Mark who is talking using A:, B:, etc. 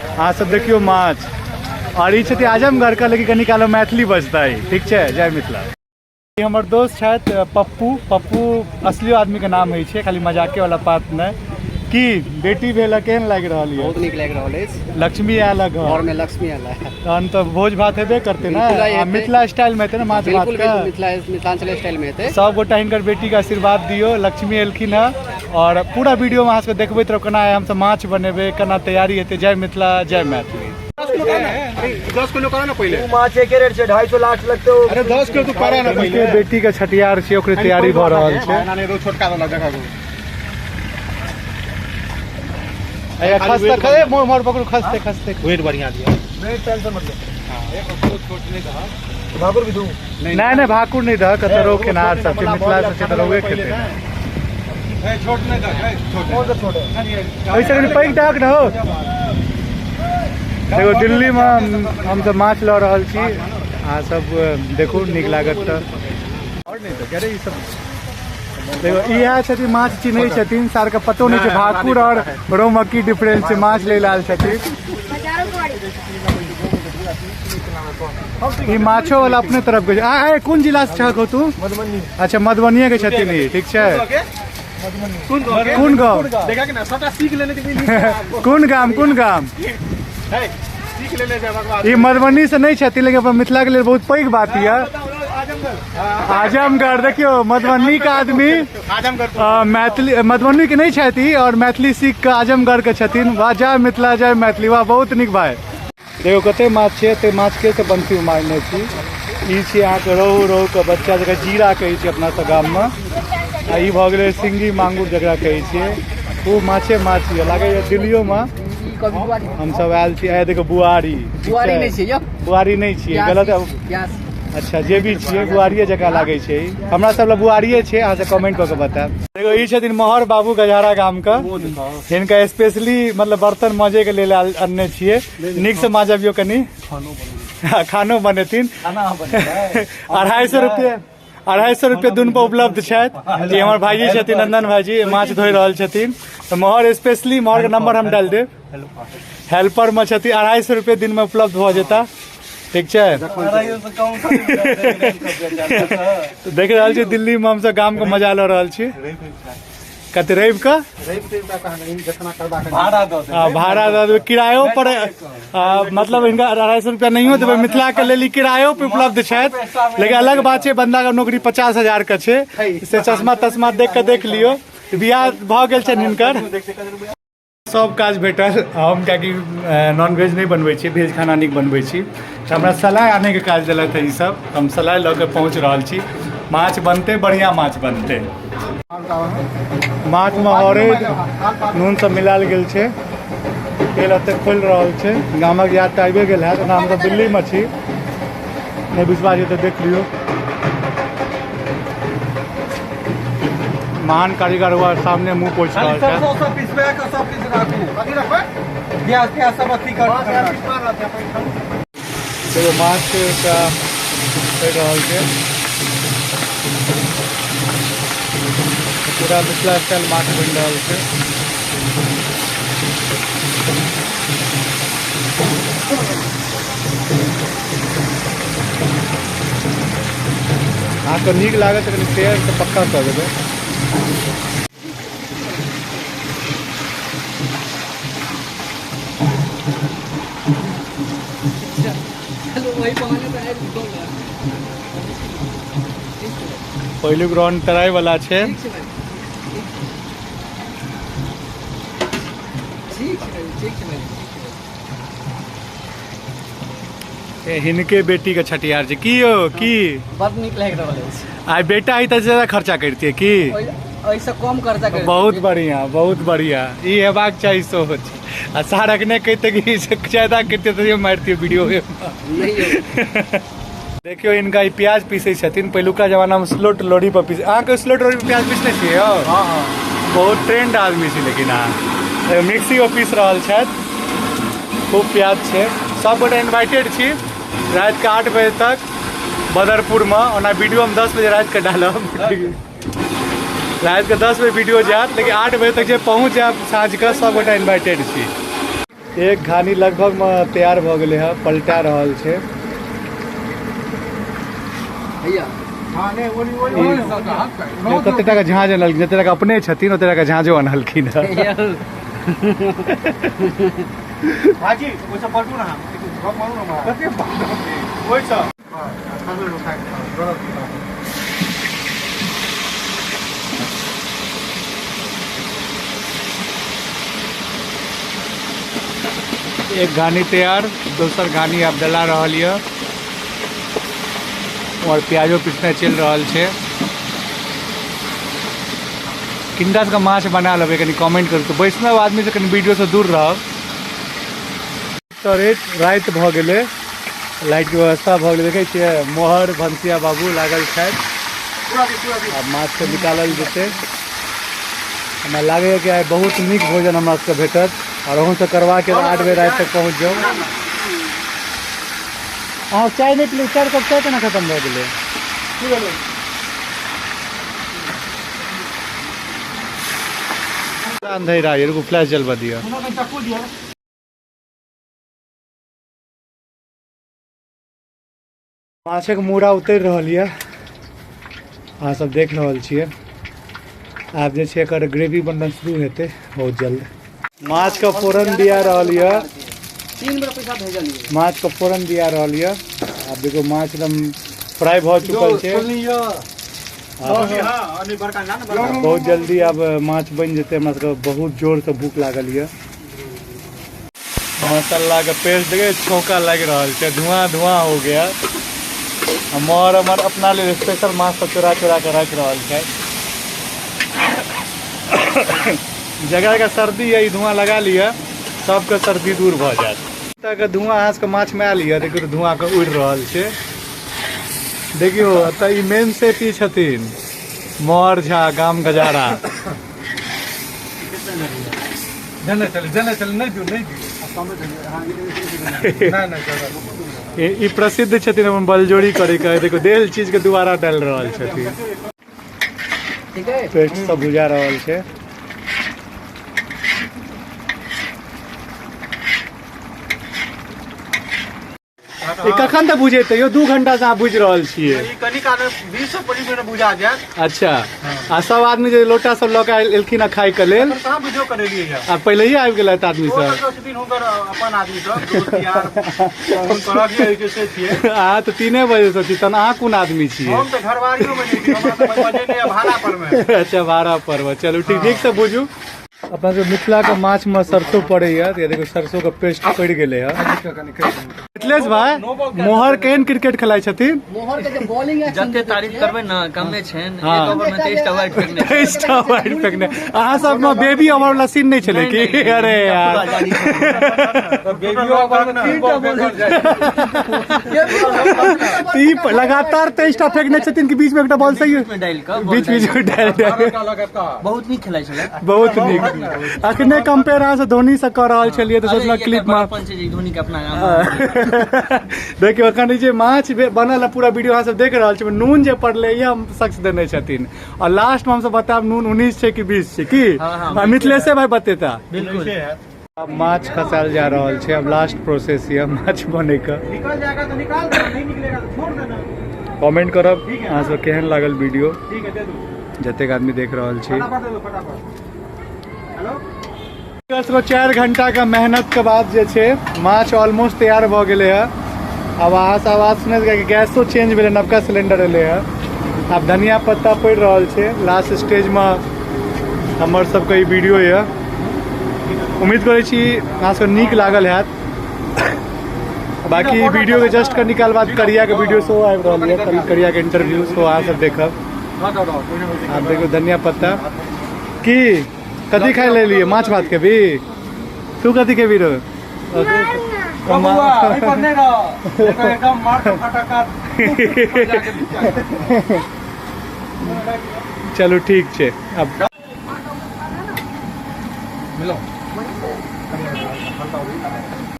A: अहाँ सब देखियो माछ और ई आजमगढ़ का, लेकिन कनी काल मैथिली बजता है। ठीक है, जय मिथिला। हमर दोस्त छथि पप्पू। पप्पू असलियो आदमी के नाम है, खाली मजाके वाला बात नहीं। की बेटी भेल केहन लागि रहल है?
B: बहुत नीक लागि रहल अछि।
A: लक्ष्मी आयल घर में,
B: लक्ष्मी आयल है
A: तहन तो भोज भात हेबे करते ना, मिथिला स्टाइल में हेतै ना माछ भात का,
B: मिथिलांचल स्टाइल में हेतै।
A: सब गोटा हिनकर बेटी के आशीर्वाद दियो। लक्ष्मी एलखिन है और पूरा वीडियो में अहाँ सबके देखबैत रहब केना हम सब माछ बनेबै, केना तैयारी हेतै। जय मिथिला, जय मैथिली।
B: 10 किलो करा ना पहले।
A: माछ के रेट छै 250 लाख लगतौ। अरे 10 किलो तू करा ना पहले। बेटी के छठियार छै, ओकरे तैयारी भ रहल छै।
B: ना रो छोटका वाला देखा दो।
A: अरे खस्ते खरे मोर पकड़ो, खस्ते खस्ते
B: वेट बढ़िया दिया।
A: वेट टेंशन मत ले।
B: हां एक बहुत छोट नहीं कहा।
A: भाकुर भी दूं? नहीं भाकुर नहीं द, कतरो केनार सब छै, मिथिला से छै त रोवे खेते। ए छोट नहीं द, छोट कौन सा छोट है? ऐसे नहीं पैक डाक न हो। देखो दिल्ली में हम सब माछ ल रहल छी, आ सब देखो नीक लागत त। और नहीं तो कह रहे ई सब देखो इहा छथि माछ चिन्है छथिन, सार के पतो नहीं छै भाकुर और रोहु की डिफरेंस छै। माछ ले लाल छथिन ई माछो वाला अपने तरफ के। आ कोन जिला से छक हो तू? मधुबनी। अच्छा मधुबनीये के छथिन ई, ठीक छै। कोन गाँव?
B: देखा कि ना सबटा सीख लेने के।
A: कोन गाम?
B: सीख लेने जा भगवान।
A: ई मधुबनी से नहीं छथिन, लेकिन अपन मिथिला के लिए बहुत पैघ बात है। आजमगढ़ देखियो, मधुबनी का आदमी मैथिली मधुबनी के नहीं छथि और मैथिली सीख के आजमगढ़ के छथिन। वाह, जय मिथिला, जय मैथिली। वाह, बहुत नीक भाई। देखो कते माछ छै, ते माछ के बंसी मारने छी। ई छै अहाँके रोहु के बच्चा जकरा जीरा कहै छै अपना सब गाम में। आ ई भऽ गेलै सिंगी मांगुर जकरा कहै छियै। खूब माछे माछ लागे दिल्लियो में हम सब आयल छी। आए देखो बुआरी नहीं छियै, बुआरी नहीं छियै, गलत। अच्छा जे भी छियै बुआरिये जकाँ लागे छै। हमरा सब लए बुआरिये छै, अहाँ से कमेंट कऽ के बतायब। देखो ई छथिन मोहर बाबू गजहारा गाम का। हिनका स्पेशली मतलब बर्तन माजे के लेल अनने छियै। नीक से माजबियो कनी, खानो बनेथिन। 250 रुपये दून पर उपलब्ध छथि। हमर भाईजी छथिन नंदन भाईजी, माछ धोइ रहल छथिन। तो मोहर स्पेशली, मोहर के नंबर हम डाल देब। हेल्पर में छथिन, 250 रुपये दिन में उपलब्ध हो जेता। ठीक है, देख रहा छी दिल्ली में हम सब गाम के मजा ल रहल छी। कते रवि का भाड़ा दे देबै किरायो पर। मतलब इनका 250 रुपया नहीं देबै, मिथिला के लेल किरायो पे उपलब्ध छथि। लेकिन अलग बात है, बंदा का नौकरी 50,000 के छै। से चश्मा तश्मा देख के देख लियो। बियाह भ गेल छै हिनकर। सब काज भेटल। हम कियाकि नॉनवेज नहीं बनबै छी, वेज खाना नीक बनबै छी, तो हमरा सलाह आने के काज देलक है। ई सब हम सलाह लऽ के पहुँच रहल छी। माछ बनते, बढ़िया माछ बनते। माछ में ऑरेंज नून सब मिलाल गेल छै। तेल एते खोल रहल छै। गामक याद आबे गेल है, हम सब दिल्ली में छी। नहीं विश्वास है तो देख लियो। महान कारीगर हुआ सामने मुंह पोछ रहा है। देखो माछ का पूरा मिथिला स्टाइल माछ बन रहा है। आपको नीक लागत है, शेयर से पक्का कर देबै। पहिलुक राउंड तराई वाला छै। हिनके बेटी के छठियार छै। की यौ की
B: बड़ नीक लागि रहल अछि।
A: आई बेटा ही तो ज्यादा खर्चा करती है की?
B: ऐसा कम खर्चा करती।
A: बहुत बढ़िया, बहुत बढ़िया। ये हेबाक चाहिए सोच। आ सारक ने कहते कि ज्यादा करते तो मारती वीडियो में। देखियो इनका प्याज पीसे छथिन। पहिलुका जमाना में स्लोट लोढ़ी पर पीस। अहाँ के स्लोट लोढ़ी पर प्याज पीसने छियै? हाँ हाँ, बहुत ट्रेंड आदमी छी। लेकिन अहाँ मिक्सी में पीस रहल छथि। खूब प्याज छै। सब गोटे इन्वाइटेड छी रात के 8 बजे तक बदरपुर में। ओना वीडियो हम 10 बजे रात के डालब। रात के 10 बजे वीडियो जात, लेकिन 8 बजे तक जे पहुँच जाए साँझ के सब गोटा इन्वाइटेड छी। एक घानी लगभग में तैयार भ गेले है, पलटा रहल छे।
B: भैया हां ने ओली
A: कते टाका झाँझ अनलखिन, जते टाका अपने छथिन ओते टाका झाँझो अनलखिन है।
B: हाजी ओसा पलटू ना हम मारू ना कते ओइसा हां खाने लो खाए गरम
A: एक घानी तैयार, दोसर घानी अब डला रहल है और प्याजो पीसने चल रहल छे। किंदा का माछ बना लेबे, कनी कमेंट करू। तो वैष्णव आदमी से कनी वीडियो से दूर रहब। तो रात भ गेले, लाइट के व्यवस्था भ गेले, देखे छियै मोहर भंसिया बाबू लागल छथि। अब माछ के निकालल जेतै। हमरा लागैए कि आइ बहुत नीक भोजन हमरा सबके भेटत और अहूँ से करवा के 8 बजे रात तक पहुँच जाओ। हाँ चाय नहीं पी, 4 कप चाय केना खत्म भ गेलै? अंधेरा ये फ्लैश जलवा दिया। माछक मूड़ा उतर रहल है, अहाँ सब देख रहल छियै। आब जे छै एकर ग्रेवी बनना शुरू हेतै बहुत जल्द। माछ का फोरन दिया रहल है,
B: 3 बार पैसा भेजलिए।
A: माछ का फोरन दिया रहल है। अब देखो माछ एकदम फ्राई भ चुकल छै। बहुत जल्दी अब माछ बन जेते। हमरा सबके बहुत जोर से भूख लागल है। मसाला के पेस्ट देखे छौका लग रहा है, धुआं धुआं हो गया। हमार अपना लिए स्पेशल माछ सब चोरा चोरा के रख रहा है। जगह का सर्दी है, धुआं लगा लिया सबके सर्दी दूर भ जात। धुआं अहाँ के माछ में आयल है, देखियो धुआं के उड़ रहा है। देखियो एतऽ ई मेन सेफ ई छथिन मोहर झा गाम गजारा। ई प्रसिद्ध छथिन अपन बलजोड़ी करे के। देखो देल चीज के दोबारा डाल रहल छथिन।
B: ठीक है,
A: पेस्ट सब बुझा रहल छै। ई कखन तक बुझेतै यो? 2 घंटा से अहाँ बुझ रहल छियै।
B: ई कनी काल 20-25 मिनट बुझा जायत।
A: अच्छा, आ सब आदमी जे लोटा सब लऽ के एलखिन आ खाय के लेल,
B: कहाँ वीडियो करेलिए है।
A: आ पहिले ही आबि गेलथि आदमी सब।
B: हुनकर अपन आदमी सब दोस्त यार हम करब जे के से छियै।
A: अहाँ तऽ 3 बजे से छी, तहन अहाँ कोन आदमी छियै?
B: हम तऽ घरवारियो में छी, हमरा तऽ बजे नहीं है भाड़ा पर में।
A: अच्छा भाड़ा पर, चलू ठीक से बुझू। अपना जो मिथिला के माछ में सरसों पड़े है, देखो सरसों का पेस्ट पड़ गेले है। मिथिलेश भाई मोहर केहन क्रिकेट खेलाइ छथिन?
B: मोहर के जे बॉलिंग है जते तारीफ करबै ना कमे छेन।
A: हाँ।
B: एक ओवर में 23 टा वाइड फेंकने।
A: 23 टा वाइड फेंकने। अहाँ सब में बेबी ओवर वाला सीन नहीं छले की? अरे यार
B: बेबी ओवर में 3 टा बॉल
A: ती लगातार 23 टा फेंकने छथिन कि बीच में एकटा बॉल सही
B: में डाल के
A: बीच में डाल
B: बहुत नीक खेलाइ छले।
A: बहुत नीक। अखने कंपेयर अहाँ से धोनी से कर रहल छलिए तो सोचना क्लिप में
B: धोनी के अपना नाम।
A: देखियो अखन जे माछ बनल है पूरा वीडियो अहाँ सब देख रहल छी, नून जे पड़ले ये हम शख्स देने छथिन और लास्ट में हम सब बताब नून 19 छै कि 20 छै की?
B: हाँ,
A: मिथिलेश भाई बतेता।
B: बिल्कुल
A: अब माछ खसाल जा रहल छै। अब लास्ट प्रोसेस ये माछ बने का।
B: निकल जाएगा तो निकाल दो, नहीं निकलेगा तो छोड़ देना।
A: कमेंट करब अहाँ सब केहन लागल वीडियो,
B: ठीक है दे दो।
A: जतेक आदमी देख रहल छी।
B: फटाफट दे दो फटाफट। हेलो
A: 4 घंटा का मेहनत के बाद जे छै माछ ऑलमोस्ट तैयार भ गेले है। अब अहाँ से आवाज सुने कि गैसो चेंज भेले, नवका सिलेंडर एले है। अब धनिया पत्ता पड़ रहल छै। लास्ट स्टेज में हमर सबके ई वीडियो है। उम्मीद करै छी अहाँ सबके नीक लागल हैत। बाकी ई वीडियो के जस्ट कनि काल बाद करिया के वीडियो शो आबि रहल है, कल करिया के इंटरव्यू शो अहाँ सब देखब। आप देखो धनिया पत्ता की कथी खाए ले लिए? माछ भात के भी तू कथी के भी रो?
B: एकदम मार के फटाका।
A: चलो ठीक छै। अब
B: मिलो